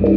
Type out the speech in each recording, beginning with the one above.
What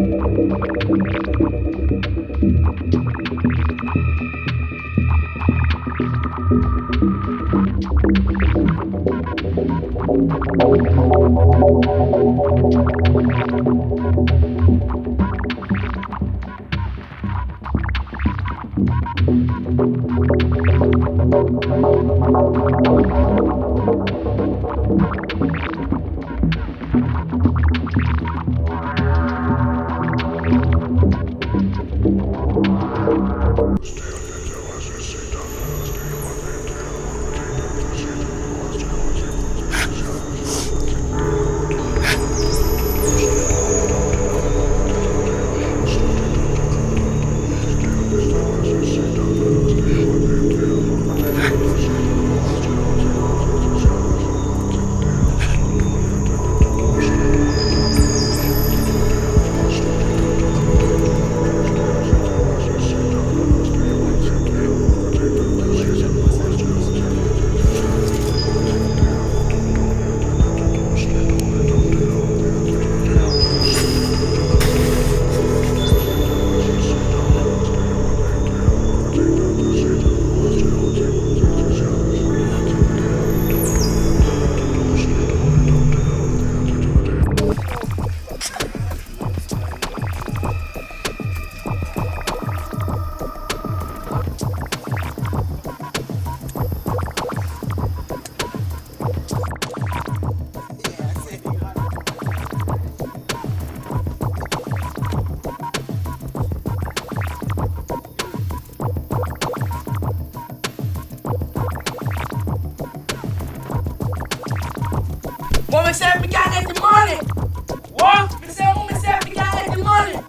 me say we can't get the money? What? Me say we can't get the money?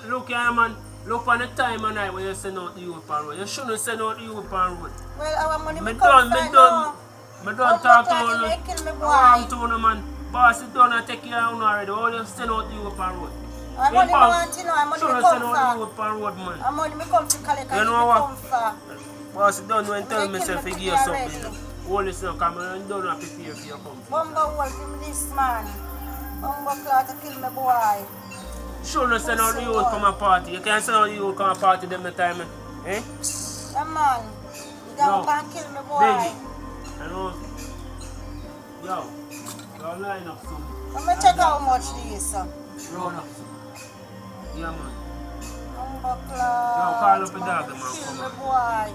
Look here, man. Look on the time of night when you send out the youth on road. You shouldn't send out the youth on road. Well, our money me done talk to you. I'm to you, man. Boss, sit down and take care of you already. All you send out the youth on road. I'm money want, you know. I'm money shouldn't send out the youth on road, man. I'm money come to collect. You know what? Boss, sit down and tell myself to give you something. All this now, come on, don't have to prepare for your company. Bumbo will give me this man. Bumbo clock to kill my boy. Shouldn't send out the youth come a party. You can't send out the youth come a party them the time, eh? Yeah, man. You don't want to kill my boy. Baby. I know. Yo, you're line up soon. Let me check how much this is. Round up soon. Yeah, man. Bumbo clock. Yo, call up a dog, man. Kill Come my on. boy.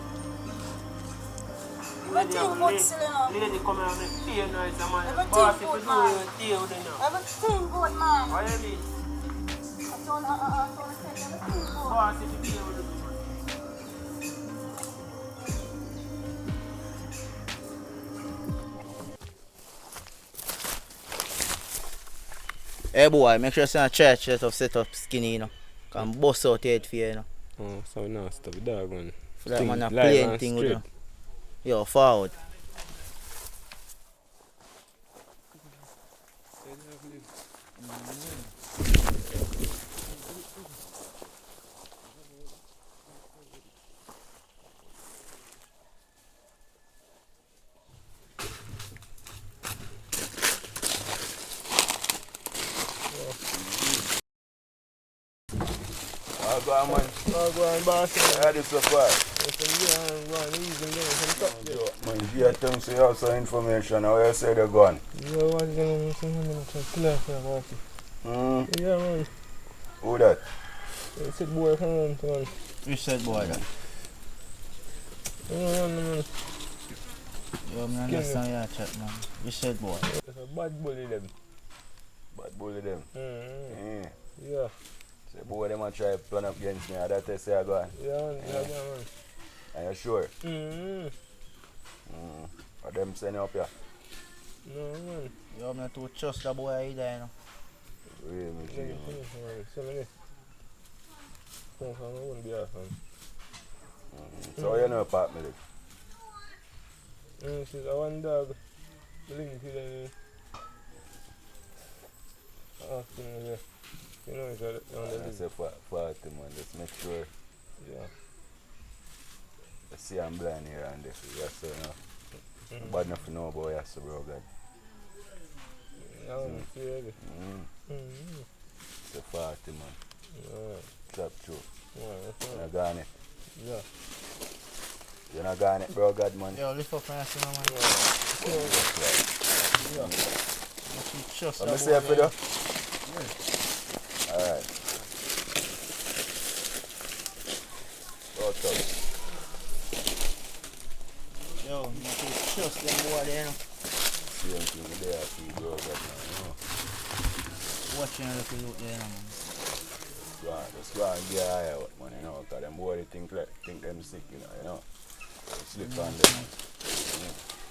Everything good still, you know. Lady come here and make feel nice, man. Everything Boss, if you good, do man. it, deal with it now. Everything good, man. What do you mean? I told everything good. Boss, if you deal with it, man. Hey boy, make sure you send a church set up skinny, you know. Can bust out head for you, you know. Oh, so nasty, dog one. For that man a plain thing with you. Yo, forward. Go on, man. Go on, boss. How this so far? Man, you tell me say also information. How you say they're gone? Yeah, what's going on? Yeah, man. Who that? It's a boy from home, Which said boy that? Yo, I understand your chat, man. You said boy. It's a bad bully them. Bad bully them. Mm-hmm. Yeah. Yeah. So boy them a try plan up against me, that I say I go on. Yeah, man. Yeah, man. Are you sure? Mm-hmm. Are them sending up here? No, man. Yo, I'm not too trust the boy either, you know. Really, me see, man. So many. Come from my own behalf, man. So you know part me live? She's a one dog. Link to the asking me, you know, it's on the I list. say 40 man, just make sure Yeah. I see I'm blind here and there. Yes, sir, no. Bad enough to know about yes, bro, God. Yeah, I'm serious. Say 40 man. Alright. Top true. Yeah, that's You're right. not gone it. Yeah. You're not gone it, bro, God, man. Yo, lift up my ass, you know, man. Yeah. You trust Let the me see if you boy. do. Alright. What's up? Yo, you trust them boy there, you know. Same thing there, I see, bro, God, man. You know. Watching a little look there, you know, man. Just go and get higher out, man, you know, because them boy they think them sick, you know. Slip on them.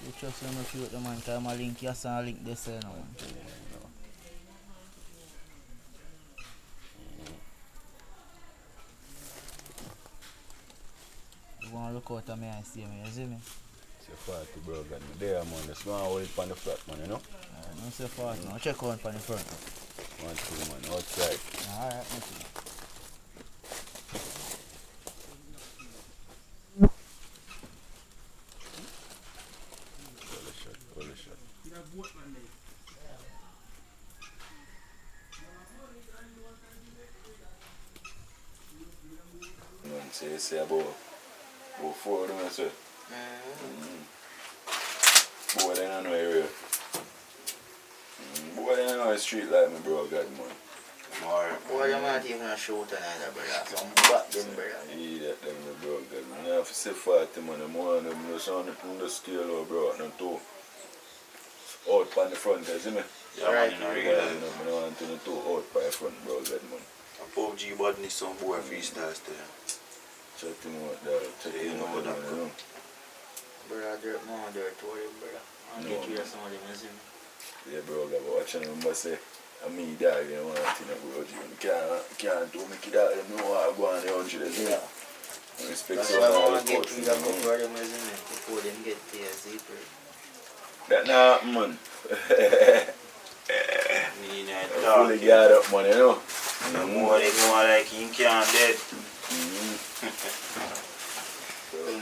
You trust them if you with the man, because I'm a link, yes, and a link this, you know, man. You want to look out at me and see me, you see me? Say 40, bro, God, me there, man. Just go and hold it on the flat, man, you know. Don't say fast now. Check out from the front. 1, 2, man, outside. Alright, nothing. Hold the shot. Man, say about 4 of them, I say. Boy, they don't know area. Boy, they don't know the street like me, bro, God, man. Boy, you might even shoot another brother. Some back them, brother. Yeah, that them, bro, God, man. I have to say 40, man. I'm one of them, you know, so on the scale, oh, bro, and two. Out on the front, you see me? Yeah, right, man, You know, I don't want to do two out by the front, bro, God, man. A PUBG badness some boy freestyle still. Check him out there. Check Yeah, you him know out that. there, you know. Brother, dirt, man, dirt, worry, brother. I'll No, get rid man. of some of them, you see me? Yeah, bro, like, watching them, I say, I'm me, dog, you know, one thing about you. Can't do me, kid, I don't know how I go on the 100, you know. I respect That's so why I much want to get coach, rid you of a know. couple of them, you see me? Before them get there, see, bro. That not happen, man. Me in that Fully dark. geared up, man, you know. The boy they going like he can't dead.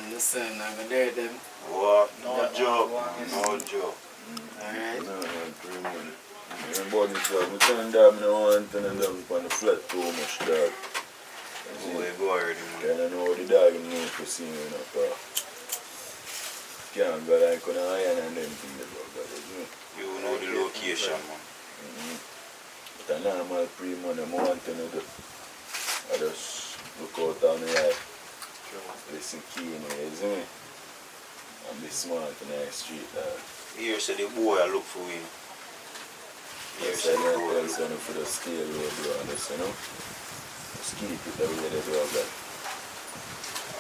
Listen, I'm gonna dare them. What? No That joke. one, No joke. Alright? No, pretty money. I'm body dog. I turn down, I don't want to turn down on the flat too much, dog. Boy go already, man. And I know the dog in me for seeing me, you know, cause can't go like on the iron and them things, bro, you know. You know the location, man. But a normal pre-money, I want to do. I just look out on the life. Listen key in it, you see me? And be smart in the street, dog. Here say the boy I look for him. Here Yes, say I the don't boy I tell look for someone for the scale road, bro, and this, you know? Just keep it the way they do that.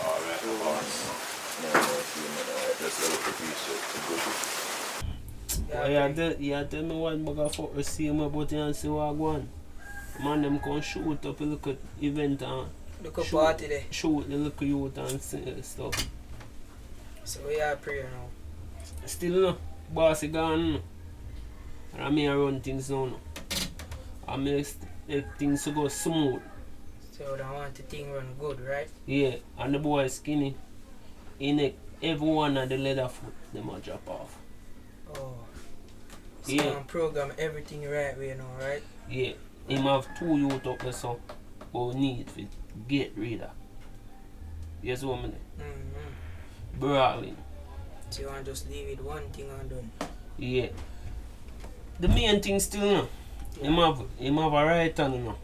Alright, boss. No, alright, just a little piece of the good. Yeah, tell me what I got fuck the same about you and see what I go on. Man, them can shoot up a little event and Look up party there. shoot the little youth and stuff. So we are prayer now. Still no, bossy gone no. And I may run things now no. I may make things to go smooth. So I want the thing run good, right? Yeah, and the boy skinny. Every one of the leather foot, them a drop off. Oh. So Yeah. I'm program everything right way now, right? Yeah, him have 2 youth up there so we need to get rid of. Yes, what I mean? Brawling. So you want to just leave it one thing undone. Yeah. The main thing still no. Him have a right hand you know.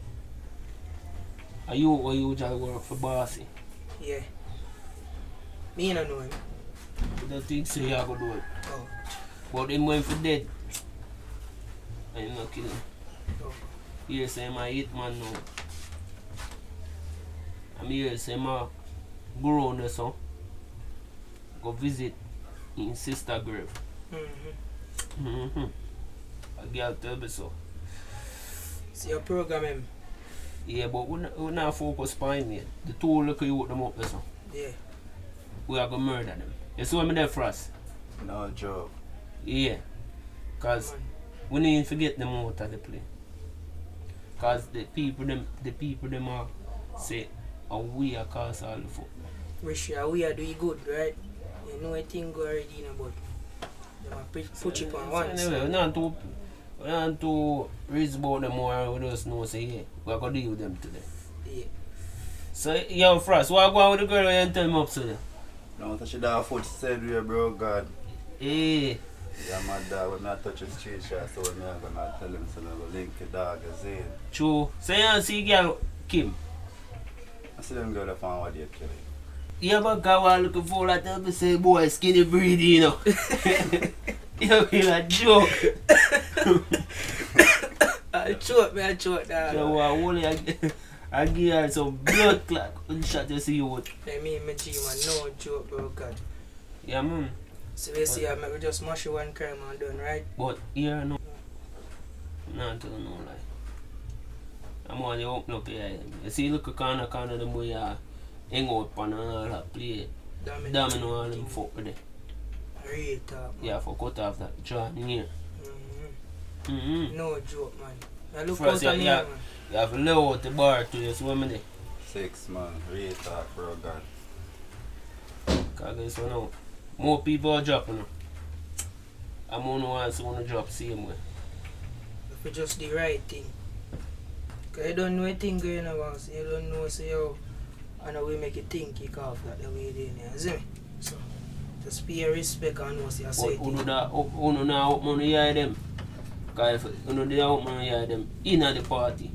A youth who usually work for bossy. Yeah. Me no know him. don't think so. You are gonna do it. Oh. But him went for dead. I'm not killing. Oh. Yes, I'm a hitman now. I'm here, so I'm a go around there, so go visit in sister grave. A girl tell me so. See your program him? Yeah, but we not focus on him yet. The two little you them up there, so. Yeah. We are gonna murder them. You see what I'm there for us? No joke. Yeah. Cause we need to forget them out of the play. Cause the people them are say, and we are cause all the fuck. We are doing good, right? You know I think already in about. Them are put you on one. Anyway, we not to reach about them more. We just know say yeah, we are gonna deal with them today. Yeah. So young Frost, what go on with the girl and tell me up to them? No, so she don't foot said we bro God. Hey. Yeah, my dog, when I touch the street shot, so when I'm gonna tell him, so I'm gonna link the dog as in. True. So you see girl Kim? I see them girl that found what they're killing. You ever go out looking for that tell me say boy skinny breed, you know? You feel a joke. I choke that. So only I give her some blood clot when shot you see you with. I mean, G man, no joke, bro, God. Yeah, man. So we see, I make just smash one crime and done, right? But here, no. Not tell no lie. I'm only open up here. You see, look a corner, them boy hang out on all that play. Domino all them fuck with it. Real talk, man. Yeah, for cut off that jaw in here. No joke, man. I look First, out on me, man. you have to lay out the bar to you, so what I mean? 6 man, real talk, bro God. Cause guess what now? More people are dropping now. I'm only ones who want to drop same way. If you just the right thing. Cause you don't know a thing going on, so you don't know, so yo, and the way make you think kick off that the way they there, see me? So, just pay respect and know, see, I say but you now open on the hear them. Cause if you don't open on the hear them in at the party,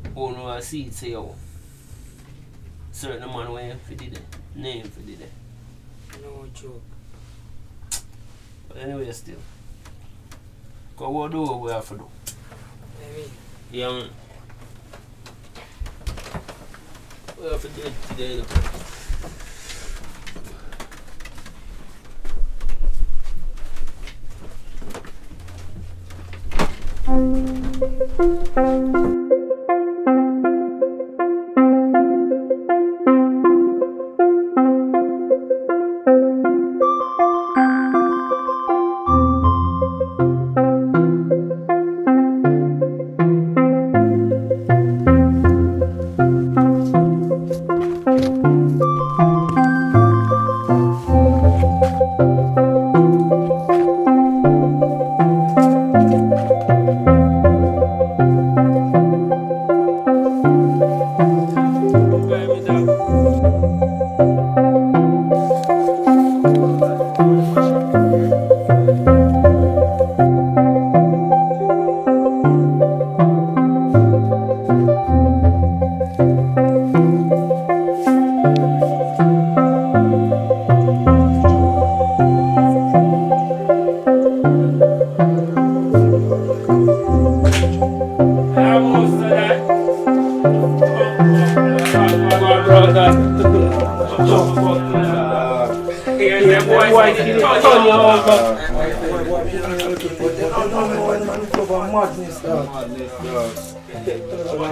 you know see it say yo, certain man where you did it, name for did it. no joke. But anyway still. Cause what do we have to do? I mean, Yeah, man. We have to do it today.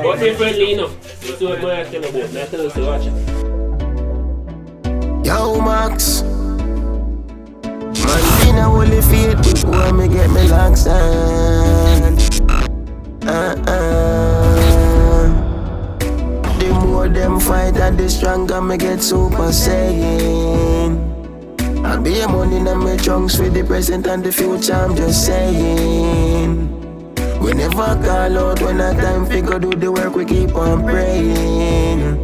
But they're friendly enough. That's what I tell about. I tell us to watch it. Yo, Max. Man, in a holy faith, where me get me long stand. The more them fight and the stronger me get super saiyan. I be a money in my trunks for the present and the future, I'm just saying. We never call out when a time figure do the work, we keep on praying.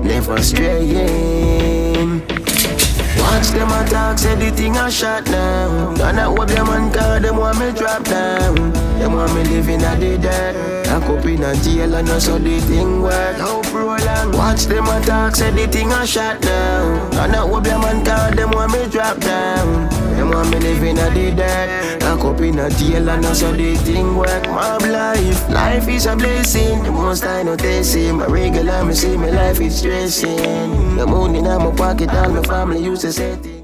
Never straying. Watch them attack, say the thing a shot now. And I hope them man call them want me drop down. Them want me living at the dirt. I Lock up in a jail and so the thing work. How Prolong? Watch them attack, say the thing a shot down. And I hope your man call them want me drop down. Them want me live in a the dirt. Lock up in a jail and so the thing work. Mob life, life is a blessing. The most I know they see my regular, me see my life is stressing. The moon in my pocket, all my family used to say things.